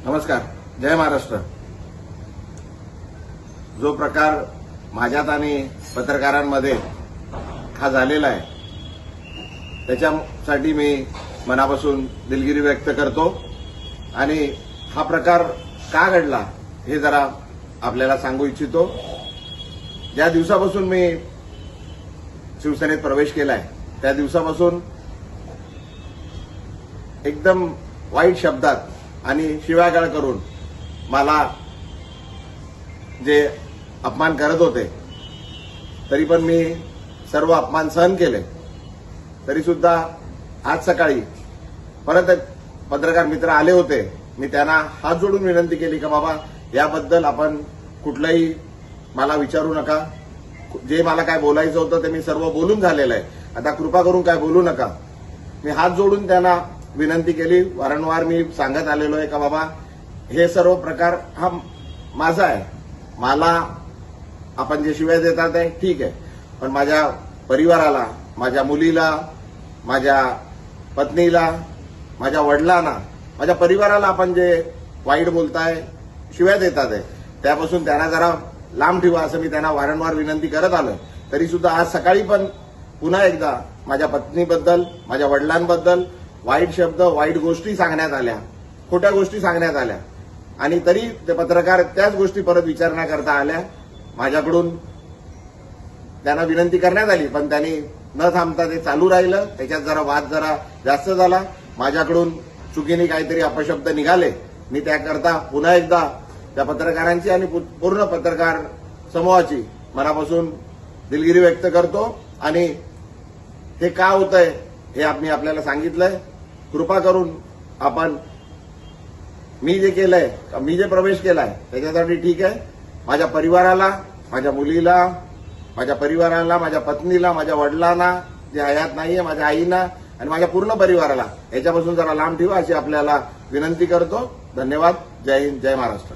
नमस्कार. जय महाराष्ट्र. जो प्रकार माझ्यात आणि पत्रकारांमध्ये हा झालेला आहे त्याच्यासाठी मी मनापासून दिलगिरी व्यक्त करतो आणि हा प्रकार का घडला हे जरा आपल्याला सांगू इच्छितो. ज्या दिवसापासून मी शिवसेनेत प्रवेश केलाय त्या दिवसापासून एकदम वाईट शब्दात आणि शिव्यागाळ करून मला जे अपमान करत होते तरी पण मी सर्व अपमान सहन केले. तरी सुद्धा आज सकाळी परत एक पत्रकार मित्र आले होते. मी त्यांना हात जोडून विनंती केली की बाबा याबद्दल आपण कुठलंही मला विचारू नका. जे मला काय बोलायचं होतं ते मी सर्व बोलून झालेलं आहे. आता कृपा करून काय बोलू नका. मी हात जोडून त्यांना विनंती केली. वारंवार मी सांगत आलेलो आहे का बाबा हे सर्व प्रकार हा माझा आहे. मला आपण जे शिव्या देतात आहे ठीक आहे, पण माझ्या परिवाराला, माझ्या मुलीला, माझ्या पत्नीला, माझ्या वडिलांना, माझ्या परिवाराला आपण जे वाईट बोलताय, शिव्या देतात आहे त्यापासून त्यांना जरा लांब ठेवा असं मी त्यांना वारंवार विनंती करत आलोय. तरी सुद्धा आज सकाळी पण पुन्हा एकदा माझ्या पत्नीबद्दल, माझ्या वडिलांबद्दल वाईट शब्द, वाईट गोष्टी सांगण्यात आल्या, खोट्या गोष्टी सांगण्यात आल्या आणि तरी ते पत्रकार त्याच गोष्टी परत विचारण्याकरता आल्या. माझ्याकडून त्यांना विनंती करण्यात आली पण त्यांनी न थांबता ते चालू राहिलं. त्याच्यात जरा वाद जरा जास्त झाला. माझ्याकडून चुकीने काहीतरी अपशब्द निघाले. मी त्याकरता पुन्हा एकदा त्या पत्रकारांची आणि पूर्ण पत्रकार समूहाची मनापासून दिलगिरी व्यक्त करतो आणि हे का होतंय हे आम्ही आपल्याला सांगितलंय. कृपा करून आपण मी जे केलंय, मी जे प्रवेश केलाय त्याच्यासाठी ठीक आहे. माझ्या परिवाराला, माझ्या मुलीला, माझ्या परिवाराला, माझ्या पत्नीला, माझ्या वडिलांना जे हयात नाहीये, माझ्या आईना आणि माझ्या पूर्ण परिवाराला याच्यापासून जरा लांब ठेवा अशी आपल्याला विनंती करतो. धन्यवाद. जय हिंद. जय महाराष्ट्र.